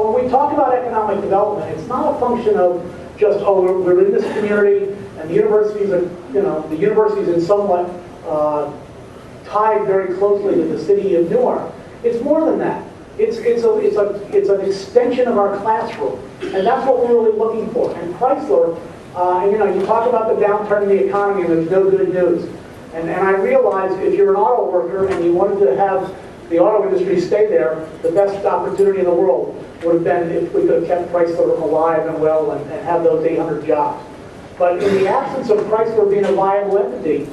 When we talk about economic development, it's not a function of just, oh, we're in this community, and the universities are, the universities in somewhat tied very closely to the city of Newark. It's more than that. It's an extension of our classroom, and that's what we're really looking for. And Chrysler, you talk about the downturn in the economy, and there's no good news. And I realize if you're an auto worker and you wanted to have the auto industry stay there, the best opportunity in the world would have been if we could have kept Chrysler alive and well and have those 800 jobs. But in the absence of Chrysler being a viable entity,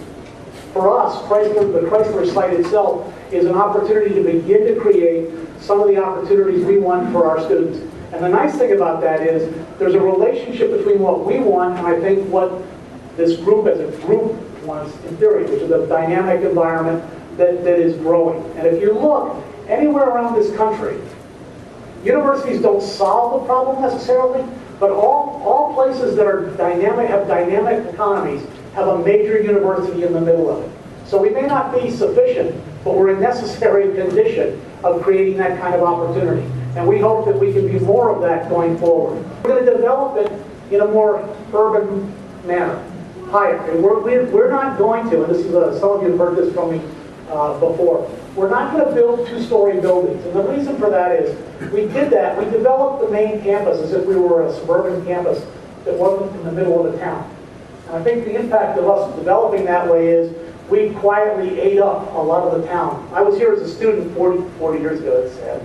for us, the Chrysler site itself is an opportunity to begin to create some of the opportunities we want for our students. And the nice thing about that is there's a relationship between what we want and I think what this group as a group wants in theory, which is a dynamic environment that is growing. And if you look anywhere around this country, universities don't solve the problem necessarily, but all places that are dynamic, have dynamic economies, have a major university in the middle of it. So we may not be sufficient, but we're a necessary condition of creating that kind of opportunity. And we hope that we can be more of that going forward. We're going to develop it in a more urban manner, higher. And we're not going to, and this is some of you have heard this from me before, we're not going to build two-story buildings. And the reason for that is we did that. We developed the main campus as if we were a suburban campus that wasn't in the middle of the town. And I think the impact of us developing that way is we quietly ate up a lot of the town. I was here as a student 40 years ago, it's sad.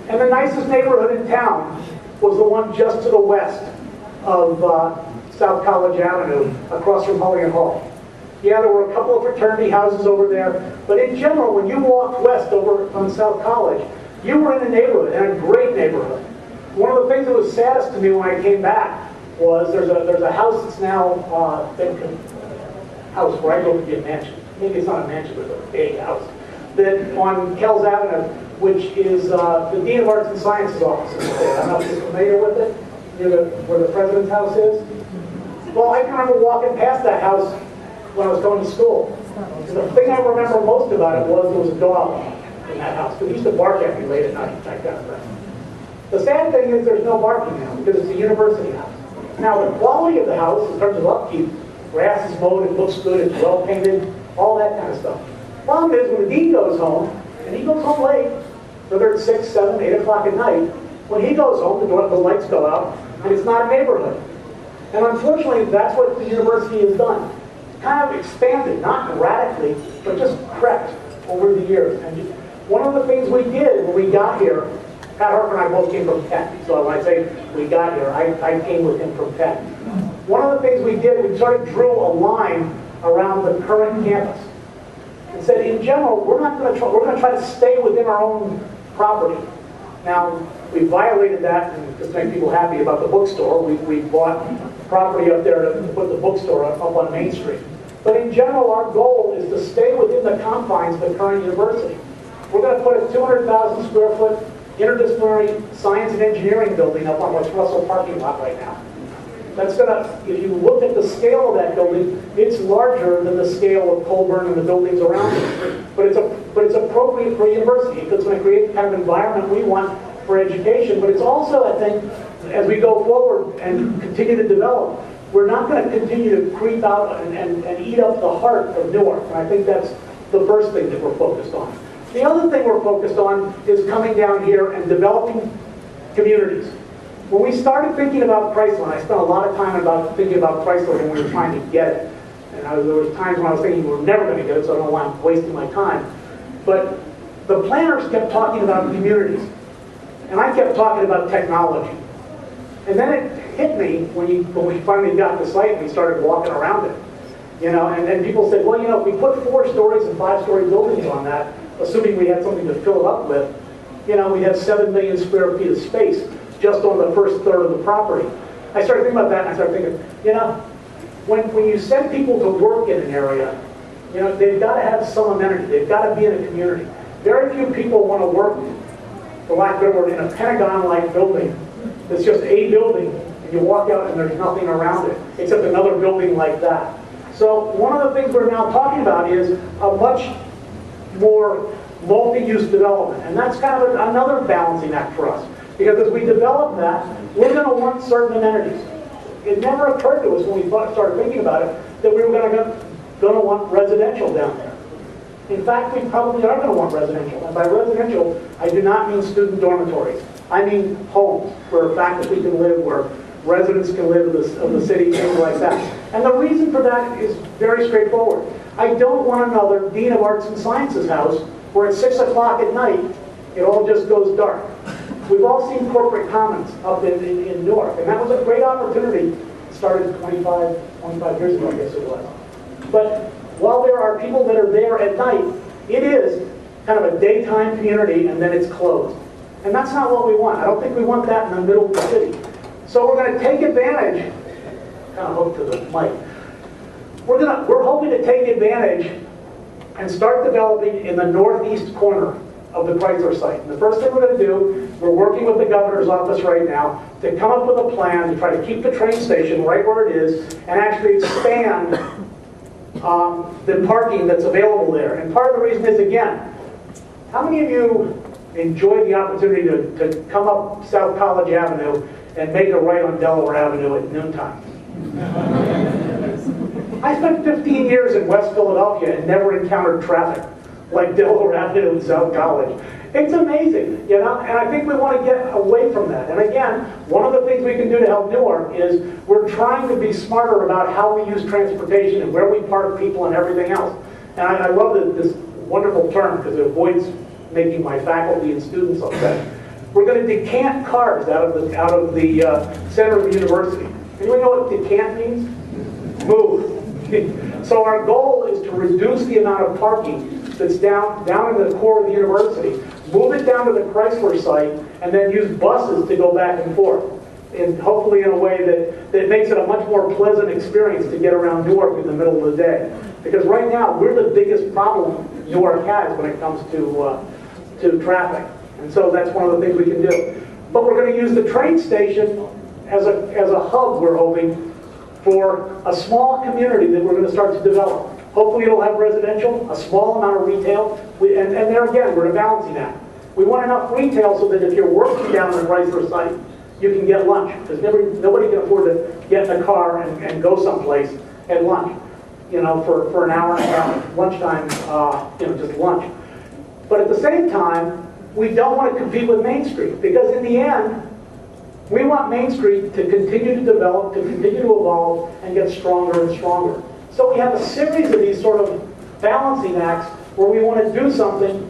And the nicest neighborhood in town was the one just to the west of South College Avenue, across from Mulligan Hall. Yeah, there were a couple of fraternity houses over there, but in general, when you walked west over on South College, you were in a neighborhood, and a great neighborhood. One of the things that was saddest to me when I came back was there's a house that's now house where I go to get a mansion. Maybe it's not a mansion, but it's a big house. That on Kells Avenue, which is the Dean of Arts and Sciences office is there. I don't know if you're familiar with it, near where the president's house is. Well, I can remember walking past that house when I was going to school. And the thing I remember most about it was there was a dog in that house. Because he used to bark at me late at night, that kind of thing. The sad thing is there's no barking now, because it's a university house. Now, the quality of the house, in terms of upkeep, grass is mowed, it looks good, it's well painted, all that kind of stuff. Problem is, when the dean goes home, and he goes home late, whether it's 6, 7, 8 o'clock at night, when he goes home, the lights go out, and it's not a neighborhood. And unfortunately, that's what the university has done. Kind of expanded, not radically, but just crept over the years. And one of the things we did when we got here, Pat Harper and I both came from Penn, so when I say we got here, I came with him from Penn. One of the things we did, we sort of drew a line around the current campus and said, in general, we're going to try to stay within our own property. Now, we violated that, and just to make people happy about the bookstore, we bought property up there to put the bookstore up on Main Street. But in general, our goal is to stay within the confines of the current university. We're going to put a 200,000 square foot interdisciplinary science and engineering building up on West Russell parking lot right now. That's going to, if you look at the scale of that building, it's larger than the scale of Colburn and the buildings around it. But it's appropriate for a university because it's going to create the kind of environment we want for education. But it's also, I think, as we go forward and continue to develop, we're not going to continue to creep out and eat up the heart of Newark. And I think that's the first thing that we're focused on. The other thing we're focused on is coming down here and developing communities. When we started thinking about Chrysler, and I spent a lot of time thinking about Chrysler when we were trying to get it. And there was times when I was thinking we're never going to get it, so I don't want to waste my time. But the planners kept talking about communities. And I kept talking about technology. And then it hit me when we finally got the site and we started walking around it. And then people said, well, if we put 4 stories and 5-story buildings on that, assuming we had something to fill it up with, we have 7 million square feet of space just on the first third of the property. I started thinking about that and I started thinking, when you send people to work in an area, they've got to have some amenity. They've got to be in a community. Very few people want to work, for lack of a better word, in a Pentagon-like building. It's just a building, and you walk out and there's nothing around it, except another building like that. So one of the things we're now talking about is a much more multi-use development. And that's kind of another balancing act for us. Because as we develop that, we're going to want certain amenities. It never occurred to us when we started thinking about it that we were going to want residential down there. In fact, we probably are going to want residential. And by residential, I do not mean student dormitories. I mean homes where faculty can live, where residents can live of the city, things like that. And the reason for that is very straightforward. I don't want another Dean of Arts and Sciences house where at 6 o'clock at night, it all just goes dark. We've all seen corporate commons up in Newark, and that was a great opportunity. It started 25 years ago, I guess it was. But while there are people that are there at night, it is kind of a daytime community, and then it's closed. And that's not what we want. I don't think we want that in the middle of the city. So we're going to take advantage, kind of hooked to the mic. We're hoping to take advantage and start developing in the northeast corner of the Chrysler site. And the first thing we're going to do, we're working with the governor's office right now to come up with a plan to try to keep the train station right where it is and actually expand the parking that's available there. And part of the reason is, again, how many of you enjoyed the opportunity to come up South College Avenue and make a right on Delaware Avenue at noontime? I spent 15 years in West Philadelphia and never encountered traffic like Delaware Avenue and South College. It's amazing, you know, and I think we want to get away from that. And again, one of the things we can do to help Newark is we're trying to be smarter about how we use transportation and where we park people and everything else. And I love this wonderful term because it avoids making my faculty and students upset. We're going to decant cars out of the center of the university. Anyone know what decant means? Move. So our goal is to reduce the amount of parking that's down in the core of the university, move it down to the Chrysler site, and then use buses to go back and forth. And hopefully in a way that makes it a much more pleasant experience to get around Newark in the middle of the day. Because right now, we're the biggest problem Newark has when it comes to traffic. And so that's one of the things we can do. But we're going to use the train station as a hub, we're hoping, for a small community that we're going to start to develop. Hopefully it'll have residential, a small amount of retail, and there again, we're balancing that. We want enough retail so that if you're working down the Chrysler site, you can get lunch, because nobody can afford to get in a car and go someplace at lunch, you know, for an hour and a half, lunchtime, you know, just lunch. But at the same time, we don't want to compete with Main Street, because in the end, we want Main Street to continue to develop, to continue to evolve, and get stronger and stronger. So we have a series of these sort of balancing acts where we want to do something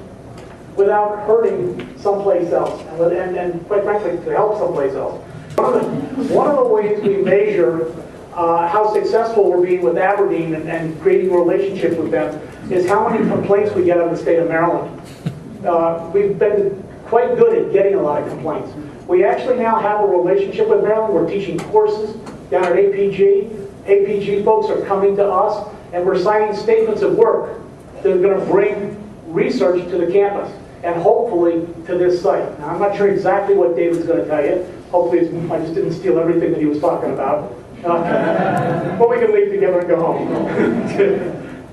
without hurting someplace else, and quite frankly, to help someplace else. One of the ways we measure how successful we're being with Aberdeen and creating a relationship with them is how many complaints we get out of the state of Maryland. We've been quite good at getting a lot of complaints. We actually now have a relationship with Maryland. We're teaching courses down at APG. APG folks are coming to us, and we're signing statements of work that are going to bring research to the campus, and hopefully to this site. Now, I'm not sure exactly what David's going to tell you. Hopefully I just didn't steal everything that he was talking about. But we can leave together and go home.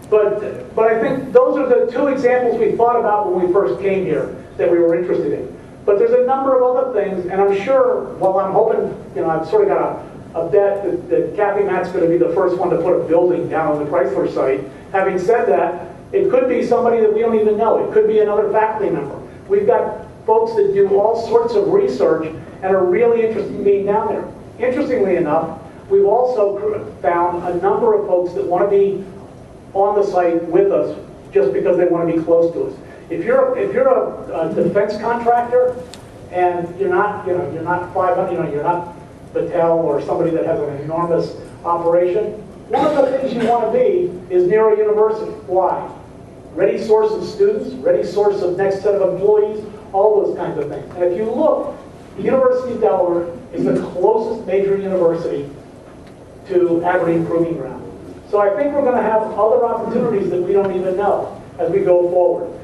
But I think those are the two examples we thought about when we first came here that we were interested in. But there's a number of other things, and I'm sure, well, I'm hoping, you know, I've sort of got a bet that Kathy Matt's going to be the first one to put a building down on the Chrysler site. Having said that, it could be somebody that we don't even know. It could be another faculty member. We've got folks that do all sorts of research and are really interested in being down there. Interestingly enough, we've also found a number of folks that want to be on the site with us just because they want to be close to us. If you're a defense contractor and you're not 500, you're not Battelle or somebody that has an enormous operation, one of the things you want to be is near a university. Why? Ready source of students, ready source of next set of employees, all those kinds of things. And if you look, the University of Delaware is the closest major university to Aberdeen Proving Ground. So I think we're going to have other opportunities that we don't even know as we go forward.